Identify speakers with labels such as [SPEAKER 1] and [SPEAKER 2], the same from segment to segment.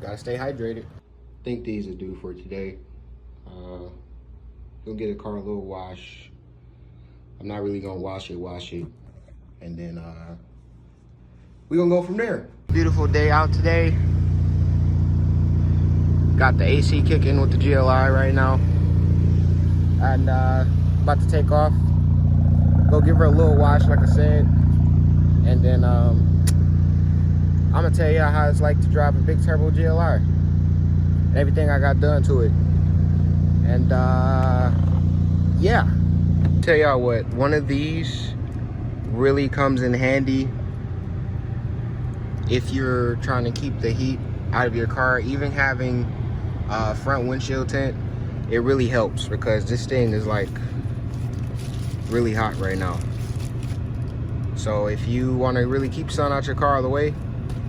[SPEAKER 1] Gotta stay hydrated. I think these are due for today. Gonna get a car a little wash. I'm not really gonna wash it. And then we gonna go from there. Beautiful day out today. Got the AC kicking with the GLI right now. And about to take off. Go give her a little wash, like I said. And then I'm gonna tell you how it's like to drive a Big Turbo GLI. And everything I got done to it. And yeah. Tell y'all what, one of these really comes in handy if you're trying to keep the heat out of your car. Even having front windshield tint, it really helps because this thing is like really hot right now. So if you want to really keep sun out your car all the way,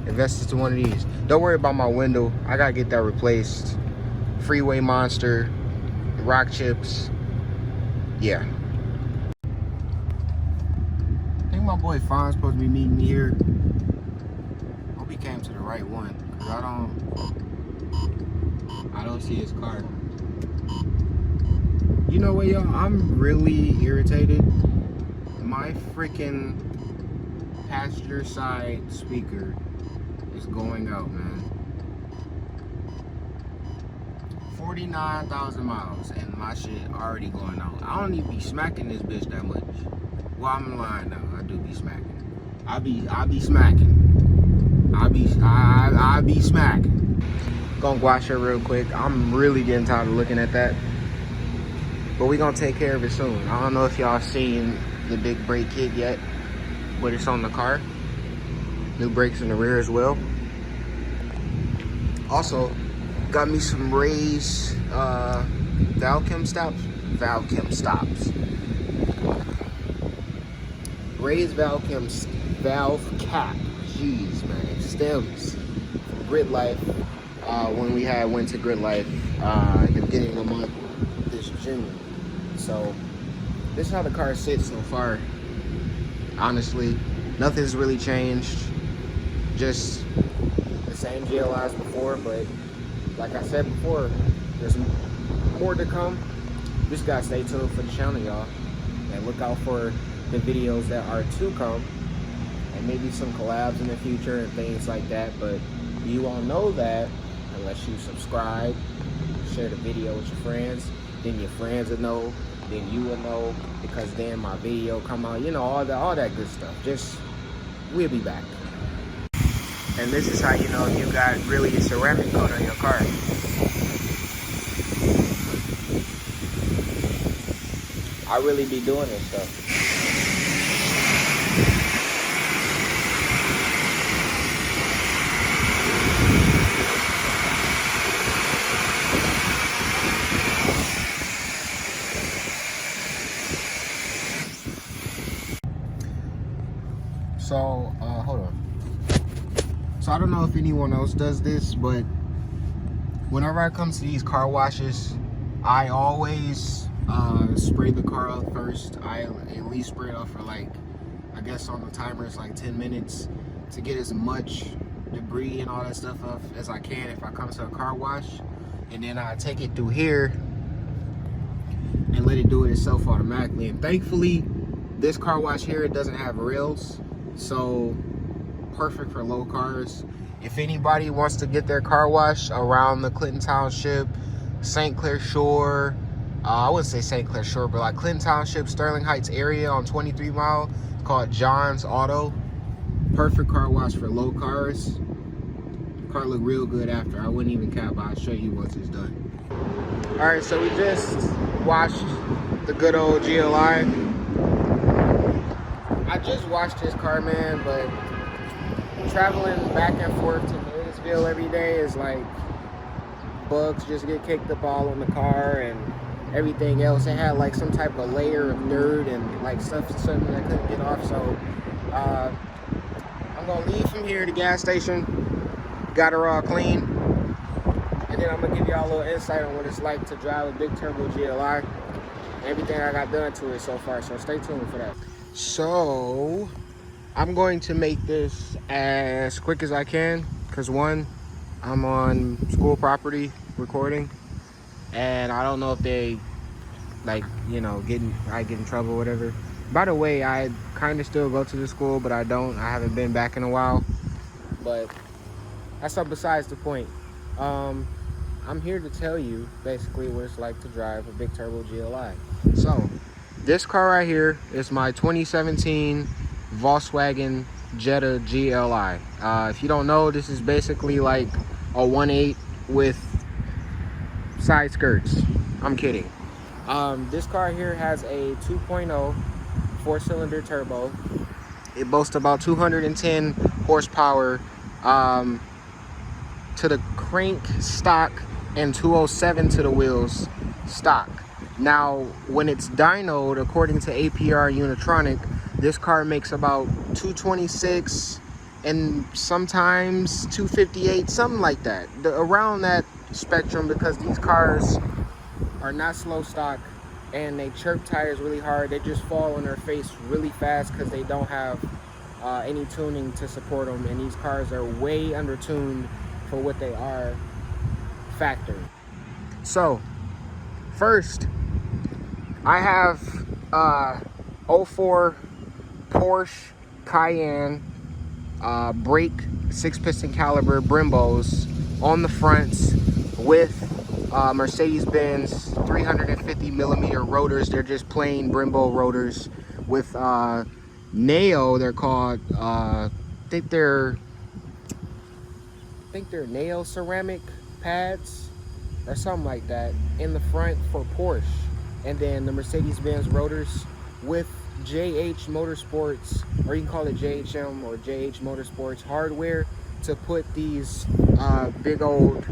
[SPEAKER 1] invest into one of these. Don't worry about my window, I gotta get that replaced. Freeway monster, rock chips, yeah. I think my boy Fawn's supposed to be meeting me here. Hope he came to the right one, cause I don't see his car. You know what, y'all? I'm really irritated. My freaking passenger side speaker is going out, man. 49,000 miles and my shit already going out. I don't even be smacking this bitch that much. Well, I'm lying now. I do be smacking. I be smacking. I be smacking. Gonna wash her real quick. I'm really getting tired of looking at that. But we gonna take care of it soon. I don't know if y'all seen the big brake kit yet, but it's on the car. New brakes in the rear as well. Also, got me some raised valve cam stops. Raised valve cap. Jeez, man. Stems from Grid Life. When we went to Grid Life at the beginning of the month this June. So this is how the car sits so far. Honestly, nothing's really changed. Just the same GLIs before, but like I said before, there's more to come. Just gotta stay tuned for the channel, y'all, and look out for the videos that are to come, and maybe some collabs in the future and things like that. But you won't know that unless you subscribe, share the video with your friends. Then your friends will know, then you will know, because then my video come out, you know, all that good stuff. Just, we'll be back. And this is how you know if you got really a ceramic coat on your car. I really be doing this stuff. So, hold on. So I don't know if anyone else does this, but whenever I come to these car washes, I always spray the car up first. I at least spray it up for like, I guess on the timer it's like 10 minutes to get as much debris and all that stuff off as I can if I come to a car wash. And then I take it through here and let it do it itself automatically. And thankfully, this car wash here, it doesn't have rails. So perfect for low cars. If anybody wants to get their car washed around the Clinton Township, St. Clair Shore, I wouldn't say St. Clair Shore, but like Clinton Township, Sterling Heights area on 23 Mile, called John's Auto. Perfect car wash for low cars. Car look real good after. I wouldn't even cap, I'll show you once it's done. All right, so we just washed the good old GLI. I just washed this car, man, but traveling back and forth to Louisville every day is like, bugs just get kicked up all on the car and everything else. It had like some type of layer of dirt and like something I couldn't get off. So I'm gonna leave from here to the gas station, got her all clean, and then I'm gonna give y'all a little insight on what it's like to drive a Big Turbo GLI, everything I got done to it so far. So stay tuned for that. So I'm going to make this as quick as I can, because one, I'm on school property recording, and I don't know if they, like, you know, I get in trouble or whatever. By the way, I kind of still go to the school, but I haven't been back in a while. But that's up besides the point. I'm here to tell you basically what it's like to drive a Big Turbo GLI. So this car right here is my 2017 Volkswagen Jetta GLI. If you don't know, this is basically like a 1.8 with side skirts. I'm kidding. This car here has a 2.0 4-cylinder turbo. It boasts about 210 horsepower to the crank stock and 207 to the wheels stock. Now, when it's dynoed, according to APR Unitronic, this car makes about 226 and sometimes 258, something like that. Around that spectrum, because these cars are not slow stock and they chirp tires really hard. They just fall on their face really fast because they don't have any tuning to support them, and these cars are way under tuned for what they are factory. So first, I have 04 Porsche Cayenne brake 6-piston caliber Brembos on the fronts with Mercedes-Benz 350 millimeter rotors. They're just plain Brembo rotors with nail. They're called I think they're nail ceramic pads or something like that in the front for Porsche. And then the Mercedes-Benz rotors with JH Motorsports, or you can call it JHM or JH Motorsports hardware, to put these big old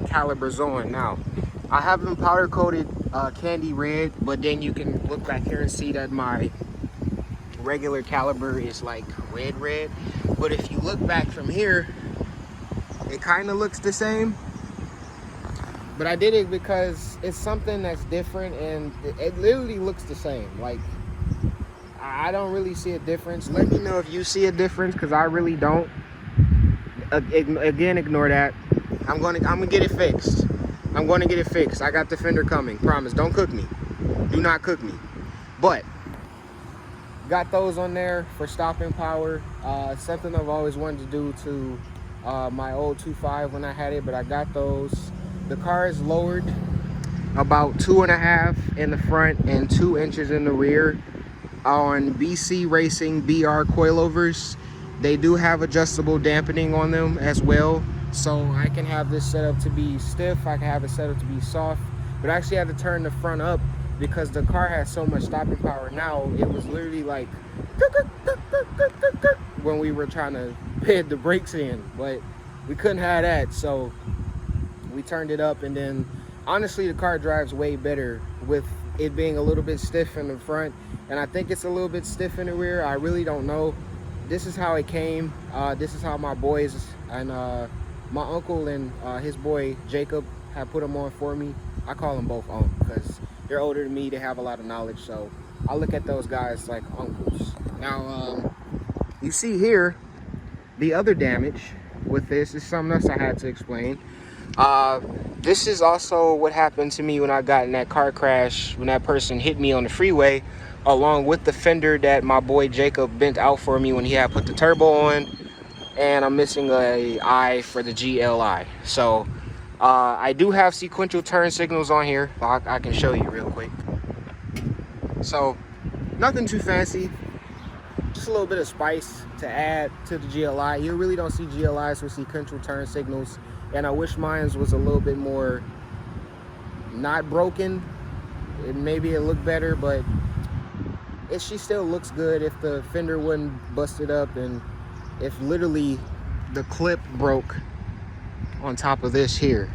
[SPEAKER 1] calibers on. Now, I have them powder coated candy red, but then you can look back here and see that my regular caliber is like red. But if you look back from here, it kind of looks the same. But I did it because it's something that's different, and it literally looks the same. Like, I don't really see a difference. Let me know if you see a difference, because I really don't. Again, ignore that. I'm gonna get it fixed. I'm gonna get it fixed. I got the fender coming. Promise. Don't cook me. Do not cook me. But got those on there for stopping power. Something I've always wanted to do to my old 2.5 when I had it, but I got those. The car is lowered about 2.5 in the front and 2 inches in the rear on BC Racing BR coilovers. They do have adjustable dampening on them as well, so I can have this set up to be stiff, I can have it set up to be soft, but I actually had to turn the front up because the car has so much stopping power now. It was literally like when we were trying to bed the brakes in, but we couldn't have that, so we turned it up. And then honestly, the car drives way better with it being a little bit stiff in the front, and I think it's a little bit stiff in the rear. I really don't know. This is how it came. This is how my boys and my uncle and his boy Jacob have put them on for me. I call them both uncle because they're older than me. They have a lot of knowledge, so I look at those guys like uncles. Now, you see here, the other damage with this is something else I had to explain. This is also what happened to me when I got in that car crash, when that person hit me on the freeway, along with the fender that my boy Jacob bent out for me when he had put the turbo on, and I'm missing a eye for the GLI. So I do have sequential turn signals on here. I can show you real quick. So nothing too fancy, just a little bit of spice to add to the GLI. You really don't see GLIs with sequential turn signals, and I wish mine was a little bit more not broken. Maybe it looked better, but she still looks good. If the fender wasn't busted up, and if literally the clip broke on top of this here.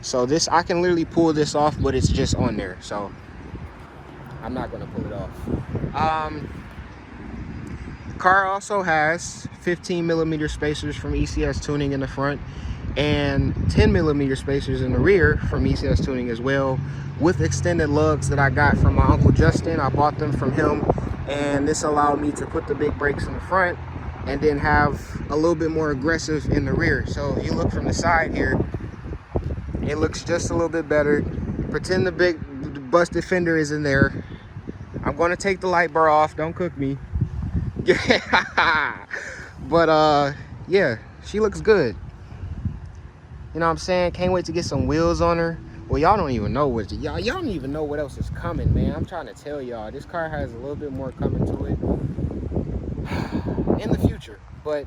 [SPEAKER 1] So this, I can literally pull this off, but it's just on there, so I'm not gonna pull it off. Car also has 15mm spacers from ECS Tuning in the front and 10mm spacers in the rear from ECS Tuning as well, with extended lugs that I got from my Uncle Justin. I bought them from him, and this allowed me to put the big brakes in the front and then have a little bit more aggressive in the rear. So if you look from the side here, it looks just a little bit better. Pretend the big busted fender is in there. I'm gonna take the light bar off, don't cook me. But yeah, she looks good. You know what I'm saying? Can't wait to get some wheels on her. Well, y'all don't even know what y'all don't even know what else is coming, man. I'm trying to tell y'all, this car has a little bit more coming to it in the future, but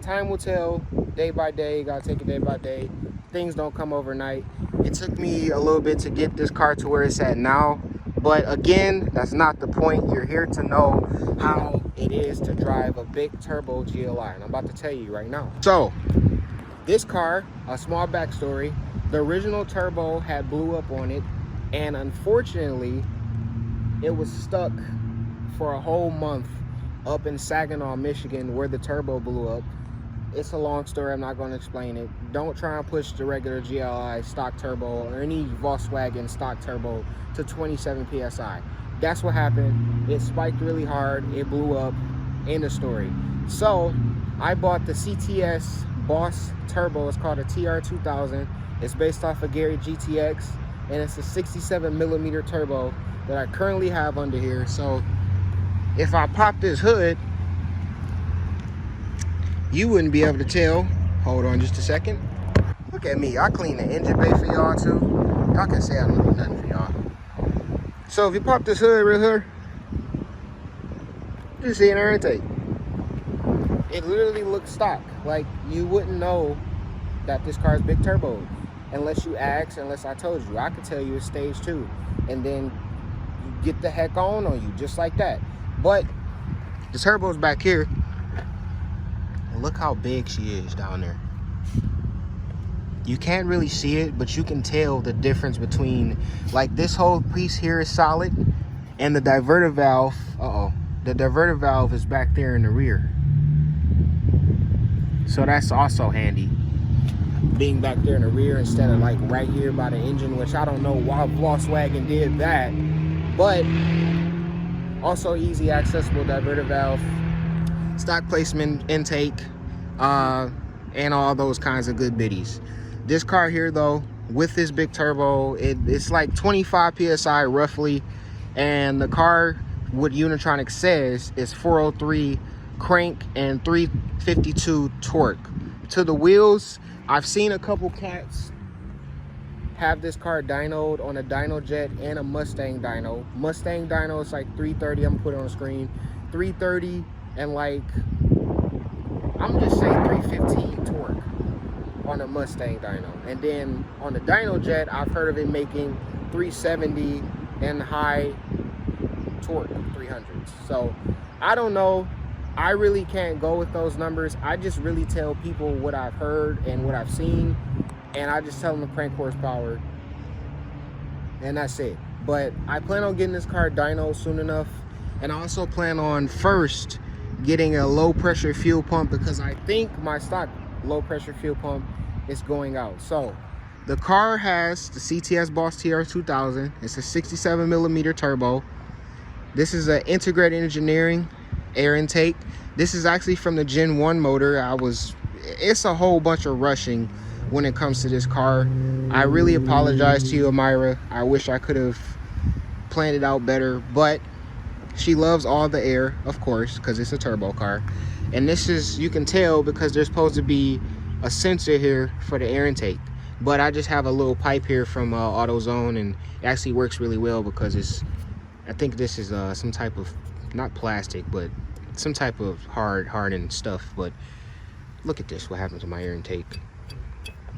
[SPEAKER 1] time will tell. Day by day, gotta take it day by day. Things don't come overnight. It took me a little bit to get this car to where it's at now, but again, that's not the point. You're here to know how it is to drive a Big Turbo GLI, and I'm about to tell you right now. So this car, a small backstory, the original turbo had blew up on it, and unfortunately it was stuck for a whole month up in Saginaw, Michigan, where the turbo blew up. It's a long story, I'm not going to explain it. Don't try and push the regular GLI stock turbo or any Volkswagen stock turbo to 27 PSI. That's what happened. It spiked really hard, it blew up, end of story. So I bought the CTS Boss Turbo. It's called a TR2000. It's based off of Gary GTX, and it's a 67mm turbo that I currently have under here. So if I pop this hood, you wouldn't be able to tell. Hold on just a second. Look at me, I clean the engine bay for y'all too. Y'all can say I don't do nothing for y'all. So if you pop this hood right here, you see an air intake. It literally looks stock. Like, you wouldn't know that this car is Big Turbo unless you ask, unless I told you. I could tell you it's stage 2, and then you get the heck on you just like that. But the turbo's back here, and look how big she is down there. You can't really see it, but you can tell the difference between, like, this whole piece here is solid, and the diverter valve, the diverter valve is back there in the rear. So that's also handy, being back there in the rear instead of like right here by the engine, which I don't know why Volkswagen did that. But also easy accessible diverter valve, stock placement intake, and all those kinds of good biddies. This car here though, with this big turbo, it's like 25 PSI roughly, and the car, what Unitronic says, is 403 crank and 352 torque. To the wheels, I've seen a couple cats have this car dynoed on a dyno jet and a Mustang dyno. Mustang dyno is like 330, I'm gonna put it on the screen, 330 and like, I'm just saying 315 torque on a Mustang dyno. And then on the dyno jet, I've heard of it making 370 and high torque 300s. So I don't know. I really can't go with those numbers. I just really tell people what I've heard and what I've seen, and I just tell them the crank horsepower, and that's it. But I plan on getting this car dyno soon enough, and I also plan on first getting a low pressure fuel pump, because I think my stock low pressure fuel pump is going out. So the car has the CTS Boss TR2000. It's a 67mm turbo. This is an integrated engineering air intake. This is actually from the Gen 1 motor. It's a whole bunch of rushing when it comes to this car. I really apologize to you, Amira. I wish I could have planned it out better, but she loves all the air, of course, because it's a turbo car. And this is, you can tell, because there's supposed to be a sensor here for the air intake, but I just have a little pipe here from AutoZone, and it actually works really well because it's, I think this is some type of, not plastic, but some type of hardened stuff. But look at this, what happened to my air intake.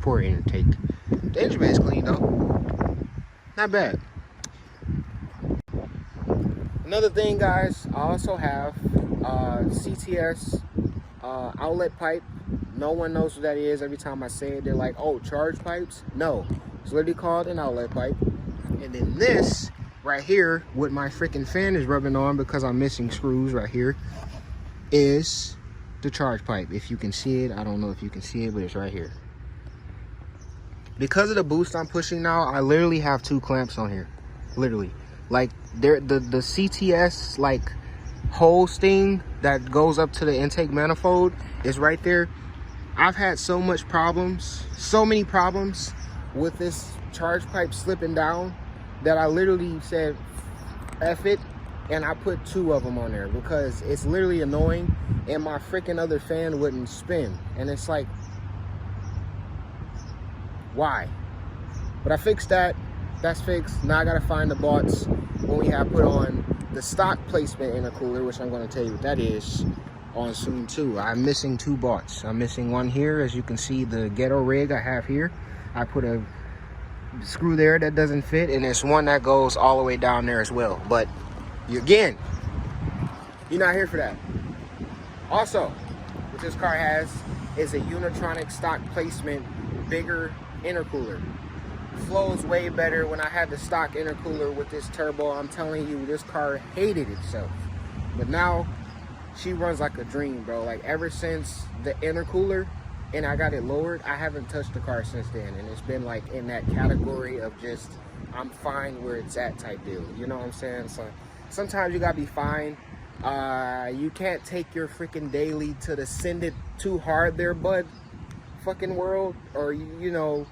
[SPEAKER 1] Poor air intake. The engine bay is clean though, not bad. Another thing, guys, I also have CTS outlet pipe. No one knows what that is. Every time I say it, they're like, oh, charge pipes. No, it's literally called an outlet pipe. And then this right here, what my freaking fan is rubbing on, because I'm missing screws right here, is the charge pipe. If you can see it, I don't know if you can see it, but it's right here. Because of the boost I'm pushing now, I literally have 2 clamps on here, literally. Like the CTS like hose thing that goes up to the intake manifold is right there. I've had so many problems with this charge pipe slipping down that I literally said F it, and I put 2 of them on there because it's literally annoying, and my freaking other fan wouldn't spin, and it's like, why? But I fixed that. That's fixed. Now I gotta find the bots when we have put on the stock placement intercooler, which I'm gonna tell you what that is on soon too. I'm missing 2 bots. I'm missing one here, as you can see, the ghetto rig I have here. I put a screw there that doesn't fit, and there's one that goes all the way down there as well. But again, you're not here for that. Also, what this car has is a Unitronic stock placement bigger intercooler. Flows way better. When I had the stock intercooler with this turbo, I'm telling you, this car hated itself. But now she runs like a dream, bro. Like, ever since the intercooler and I got it lowered, I haven't touched the car since then, and it's been like in that category of just I'm fine where it's at type deal. You know what I'm saying? So sometimes you gotta be fine. You can't take your freaking daily to the send it too hard there, bud, fucking world. Or you know,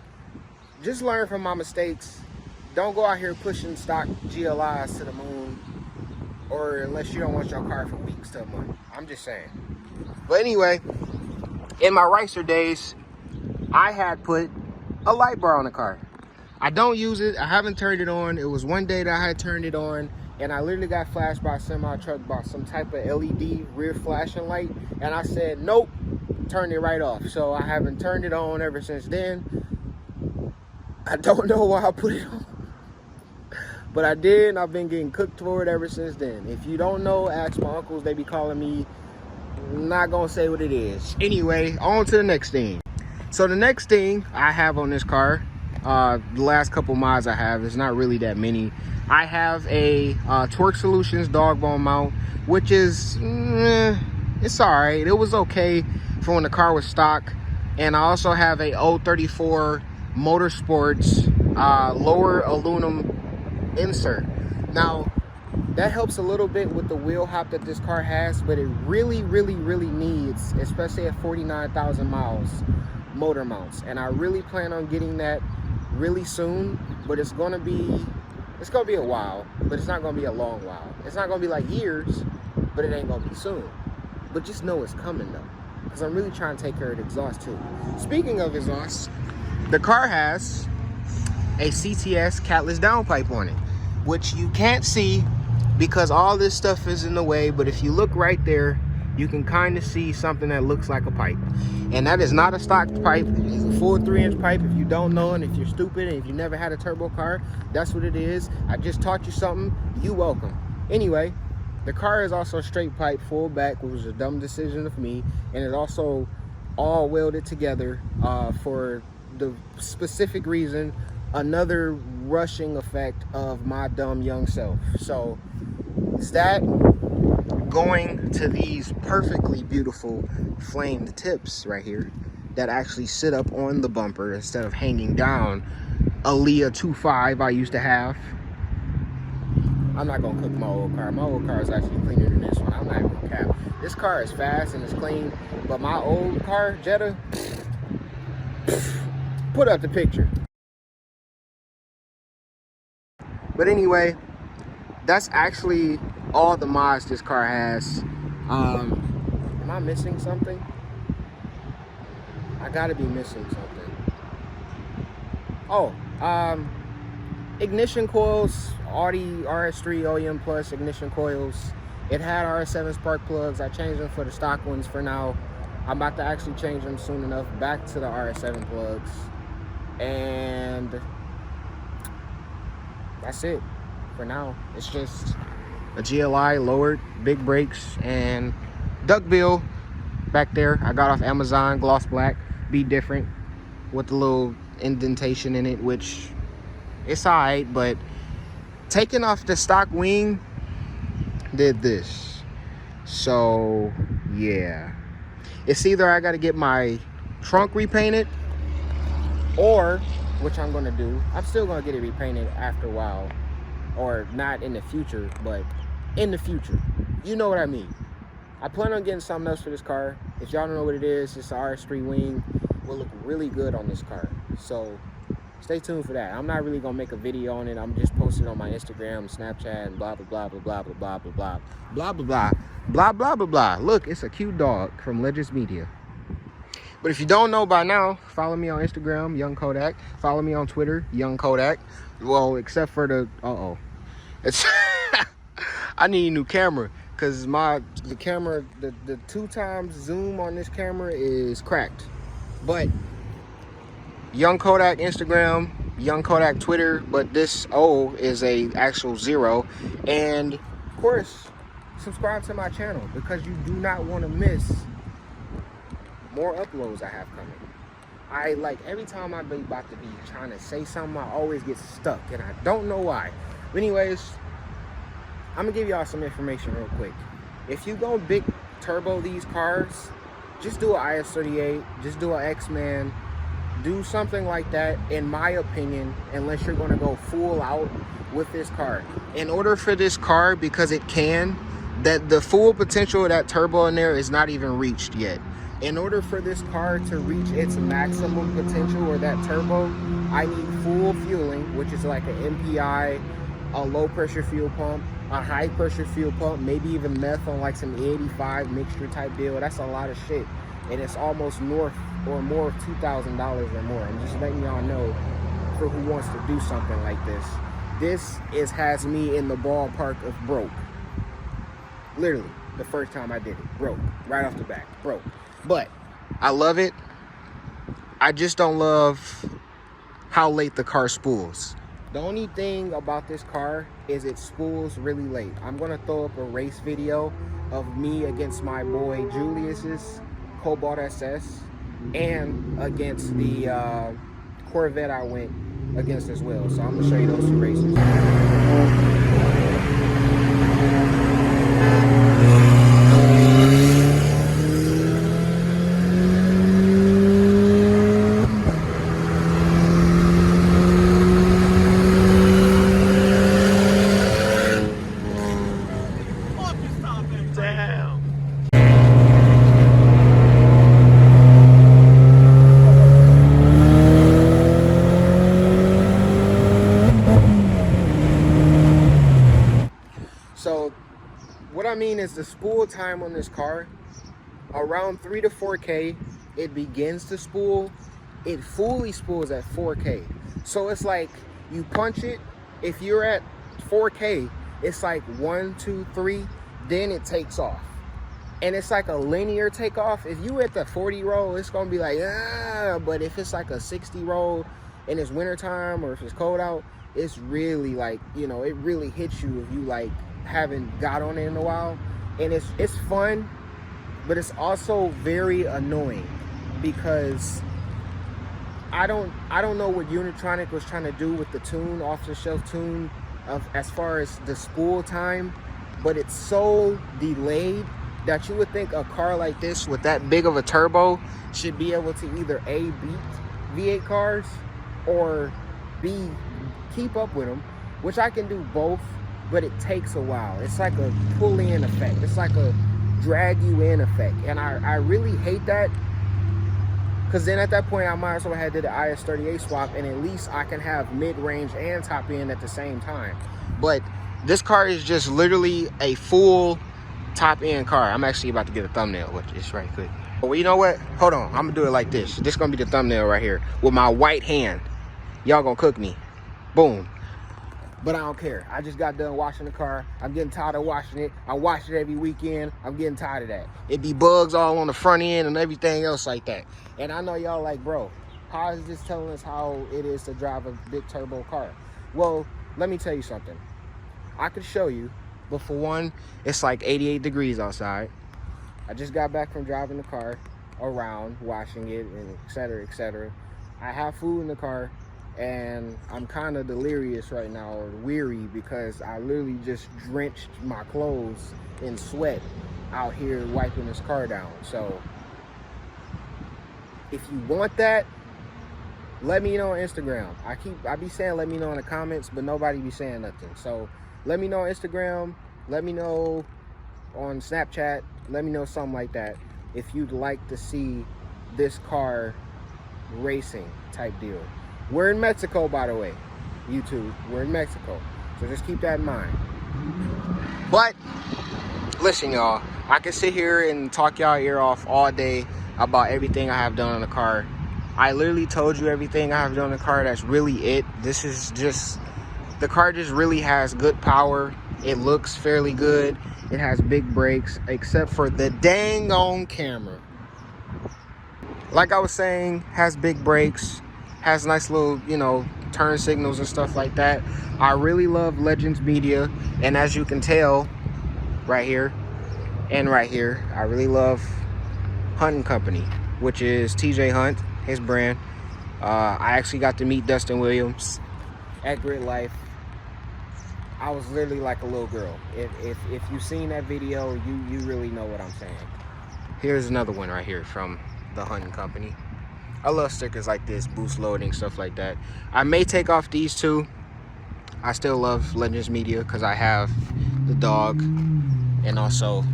[SPEAKER 1] just learn from my mistakes. Don't go out here pushing stock GLIs to the moon, or unless you don't want your car for weeks to a month. I'm just saying. But anyway, in my racer days, I had put a light bar on the car. I don't use it. I haven't turned it on. It was one day that I had turned it on, and I literally got flashed by a semi truck by some type of LED rear flashing light, and I said, nope, turned it right off. So I haven't turned it on ever since then. I don't know why I put it on, but I did, and I've been getting cooked for it ever since then. If you don't know, ask my uncles. They be calling me. I'm not gonna say what it is. Anyway, on to the next thing. So the next thing I have on this car, the last couple mods I have, is not really that many. I have a Torque Solutions dog bone mount, which is, it's all right. It was okay for when the car was stock. And I also have a 034 Motorsports lower aluminum insert. Now, that helps a little bit with the wheel hop that this car has, but it really needs, especially at 49,000 miles, motor mounts. And I really plan on getting that really soon, but it's gonna be a while, but it's not gonna be a long while. It's not gonna be like years, but it ain't gonna be soon. But just know it's coming though, because I'm really trying to take care of the exhaust too. Speaking of exhaust, the car has a CTS catless downpipe on it, which you can't see because all this stuff is in the way, but if you look right there, you can kind of see something that looks like a pipe. And that is not a stock pipe. It's a full 3-inch pipe. If you don't know, and if you're stupid, and if you never had a turbo car, that's what it is. I just taught you something. You welcome. Anyway, the car is also straight pipe, full back, which was a dumb decision of me. And it also all welded together for the specific reason, another rushing effect of my dumb young self. So is that going to these perfectly beautiful flamed tips right here that actually sit up on the bumper instead of hanging down a Leah 2.5 I used to have. I'm not gonna cook my old car. My old car is actually cleaner than this one. I'm not even gonna cap. This car is fast and it's clean, but my old car, Jetta, put up the picture. But anyway, that's actually all the mods this car has. Am I missing something? I gotta be missing something. Oh, ignition coils, Audi RS3 OEM Plus ignition coils. It had RS7 spark plugs. I changed them for the stock ones for now. I'm about to actually change them soon enough back to the RS7 plugs. And that's it for now. It's just a GLI lowered, big brakes, and duckbill back there. I got off Amazon, gloss black, be different, with the little indentation in it, which it's alright, but taking off the stock wing did this. So yeah, it's either I got to get my trunk repainted, or, which I'm gonna do, I'm still gonna get it repainted after a while, or not in the future, but in the future, you know what I mean. I plan on getting something else for this car. If y'all don't know what it is, it's an RS3 wing. Will look really good on this car. So stay tuned for that. I'm not really gonna make a video on it. I'm just posting on my Instagram, Snapchat, and blah blah blah blah blah blah blah blah blah blah blah blah blah blah blah. Look, it's a cute dog from Legends Media. But if you don't know by now, follow me on Instagram, Young Kodak. Follow me on Twitter, Young Kodak. Well, except for the it's I need a new camera because the camera, the 2x zoom on this camera is cracked. But Young Kodak Instagram, Young Kodak Twitter, but this O is a actual 0. And of course, subscribe to my channel because you do not want to miss more uploads I have coming. I like every time I be about to be trying to say something, I always get stuck and I don't know why. But anyways, I'm gonna give y'all some information real quick. If you go big turbo these cars, just do an IS38, just do an X-Man, do something like that, in my opinion, unless you're gonna go full out with this car. In order for this car, because it can, that the full potential of that turbo in there is not even reached yet. In order for this car to reach its maximum potential or that turbo, I need full fueling, which is like an MPI, a low pressure fuel pump, a high pressure fuel pump, maybe even meth on like some E85 mixture type deal. That's a lot of shit. And it's almost north or more of $2,000 or more. I'm just letting y'all know for who wants to do something like this. This has me in the ballpark of broke. Literally, the first time I did it, broke. Right off the bat, broke. But I love it. I just don't love how late the car spools. The only thing about this car is it spools really late. I'm gonna throw up a race video of me against my boy Julius's Cobalt SS and against the Corvette I went against as well. So I'm gonna show you those two races. So what I mean is the spool time on this car, around 3 to 4K, it begins to spool. It fully spools at 4K. So it's like you punch it. If you're at 4K, it's like 1, 2, 3, then it takes off. And it's like a linear takeoff. If you at the 40 roll, it's gonna be like, ah, but if it's like a 60 roll and it's wintertime or if it's cold out, it's really like, you know, it really hits you if you like haven't got on it in a while. And it's fun, but it's also very annoying because I don't know what Unitronic was trying to do with the tune, off-the-shelf tune of as far as the spool time, but it's so delayed that you would think a car like this with that big of a turbo should be able to either A, beat V8 cars or B, keep up with them, which I can do both, but it takes a while. It's like a pull-in effect. It's like a drag-you-in effect. And I really hate that because then at that point, I might as well have did the IS38 swap and at least I can have mid-range and top-end at the same time. But this car is just literally a full top-end car. I'm actually about to get a thumbnail with this right quick. Well, you know what? Hold on. I'm going to do it like this. This is going to be the thumbnail right here with my white hand. Y'all going to cook me. Boom. But I don't care. I just got done washing the car. I'm getting tired of washing it. I wash it every weekend. I'm getting tired of that. It be bugs all on the front end and everything else like that. And I know y'all like, bro, how is this telling us how it is to drive a big turbo car? Well, let me tell you something. I could show you, but for one, it's like 88 degrees outside. I just got back from driving the car around, washing it, and et cetera, et cetera. I have food in the car. And I'm kind of delirious right now, or weary, because I literally just drenched my clothes in sweat out here wiping this car down. So if you want that, let me know on Instagram. I be saying let me know in the comments, but nobody be saying nothing. So let me know on Instagram, let me know on Snapchat, Let me know something like that if you'd like to see this car racing type deal. We're in Mexico, by the way, YouTube. We're in Mexico, so just keep that in mind. But listen, y'all, I can sit here and talk y'all ear off all day about everything I have done on the car. I literally told you everything I have done on the car. That's really it. This is just, the car just really has good power. It looks fairly good. It has big brakes, except for the dang on camera. Like I was saying, has big brakes, has nice little, you know, turn signals and stuff like that. I really love Legends Media, and as you can tell right here and right here, I really love Hunting Company, which is TJ Hunt, his brand. I actually got to meet Dustin Williams at Grid Life. I was literally like a little girl. If you've seen that video, you really know what I'm saying. Here's another one right here from the Hunting Company. I love stickers like this, boost loading, stuff like that. I may take off these two. I still love Legends Media because I have the dog and also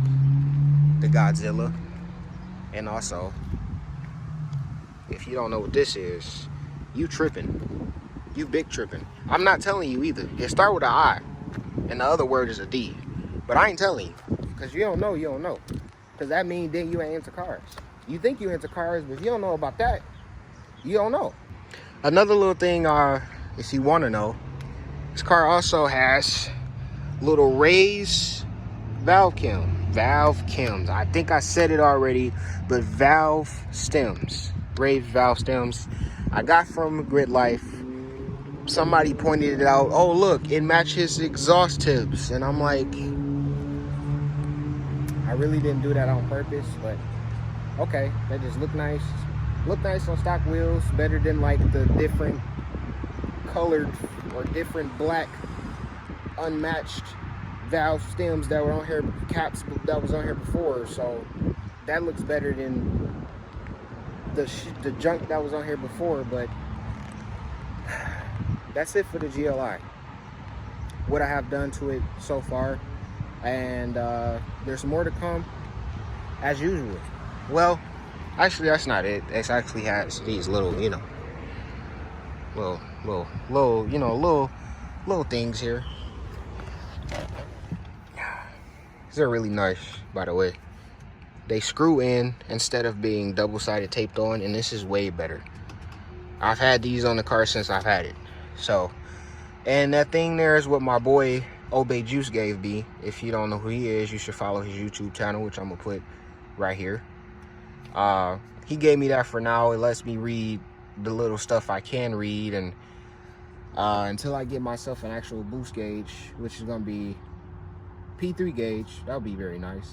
[SPEAKER 1] the Godzilla. And also, if you don't know what this is, you tripping. You big tripping. I'm not telling you either. It start with an I, and the other word is a D. But I ain't telling you, because you don't know, you don't know. Because that means then you ain't into cars. You think you into cars, but if you don't know about that, you don't know. Another little thing, if you want to know, this car also has little raised valve chems. I think I said it already, but valve stems, raised valve stems. I got from Grid Life. Somebody pointed it out. Oh, look, it matches exhaust tips. And I'm like, I really didn't do that on purpose, but okay, that just look nice. Look nice on stock wheels, better than like the different colored or different black unmatched valve stems that were on here, caps that was on here before. So that looks better than the junk that was on here before. But that's it for the GLI. What I have done to it so far, and there's more to come as usual. Well, actually that's not it. It actually has these little, you know, little things here. These are really nice, by the way. They screw in instead of being double-sided taped on, and this is way better. I've had these on the car since I've had it. So, and that thing there is what my boy Obey Juice gave me. If you don't know who he is, you should follow his YouTube channel, which I'm gonna put right here. He gave me that for now. It lets me read the little stuff I can read, and until I get myself an actual boost gauge, which is gonna be P3 gauge, that'll be very nice.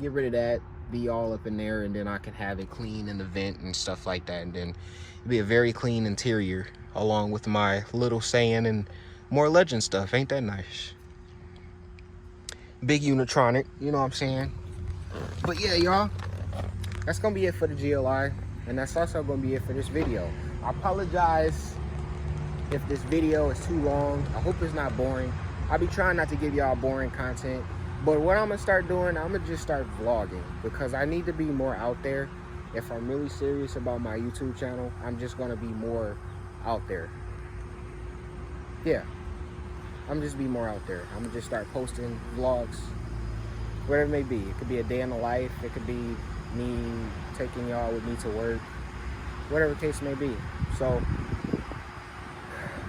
[SPEAKER 1] Get rid of that, be all up in there, and then I can have it clean in the vent and stuff like that, and then it'll be a very clean interior along with my little saying and more Legend stuff. Ain't that nice? Big Unitronic, you know what I'm saying? But yeah, y'all, that's gonna be it for the GLI, and that's also gonna be it for this video. I apologize if this video is too long. I hope it's not boring. I'll be trying not to give y'all boring content, but what I'm gonna start doing, I'm gonna just start vlogging, because I need to be more out there. If I'm really serious about my YouTube channel, I'm just gonna be more out there. Yeah, I'm just be more out there. I'm gonna just start posting vlogs, whatever it may be. It could be a day in the life, it could be me taking y'all with me to work, whatever the case may be. So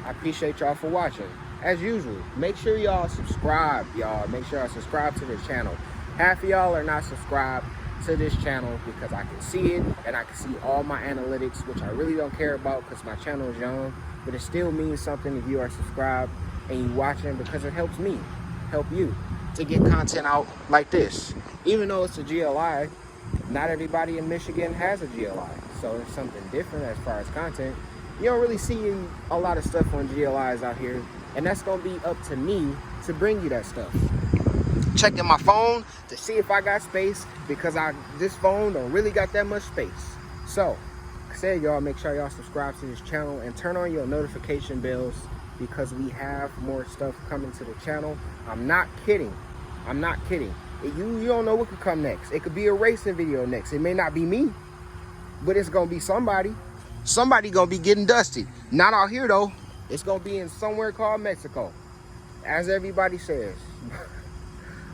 [SPEAKER 1] I appreciate y'all for watching. As usual, make sure y'all subscribe, y'all. Make sure y'all subscribe to this channel. Half of y'all are not subscribed to this channel because I can see it and I can see all my analytics, which I really don't care about because my channel is young, but it still means something if you are subscribed and you watching, because it helps me help you to get content out like this. Even though it's a GLI, not everybody in Michigan has a GLI, so it's something different as far as content. You don't really see a lot of stuff on GLIs out here, and that's gonna be up to me to bring you that stuff. Checking my phone to see if I got space, because this phone don't really got that much space. So, like I said, y'all, make sure y'all subscribe to this channel and turn on your notification bells, because we have more stuff coming to the channel. I'm not kidding. I'm not kidding. You don't know what could come next. It could be a racing video next. It may not be me, but it's gonna be somebody. Somebody gonna be getting dusty. Not out here though. It's gonna be in somewhere called Mexico, as everybody says.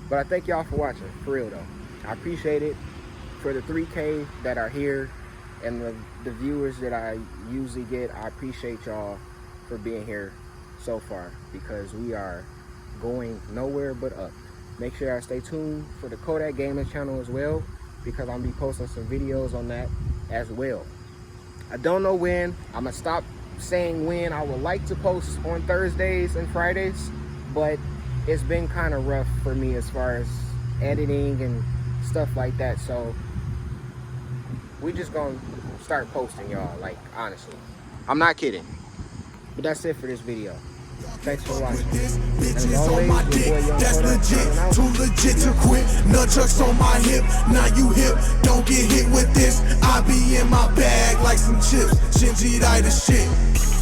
[SPEAKER 1] But I thank y'all for watching, for real though. I appreciate it. For the 3K that are here and the viewers that I usually get, I appreciate y'all for being here so far, because we are going nowhere but up. Make sure y'all stay tuned for the CodakGaming channel as well, because I'm gonna be posting some videos on that as well. I don't know when. I'm gonna stop saying when. I would like to post on Thursdays and Fridays, but it's been kind of rough for me as far as editing and stuff like that. So we just gonna start posting, y'all, like, honestly. I'm not kidding. But that's it for this video. Thanks for watching. As always, your boy Young
[SPEAKER 2] That's
[SPEAKER 1] Kodak,
[SPEAKER 2] legit, too legit to quit. Nunchucks on my hip, now you hip. Don't get hit with this. I be in my bag like some chips. Shinji the shit.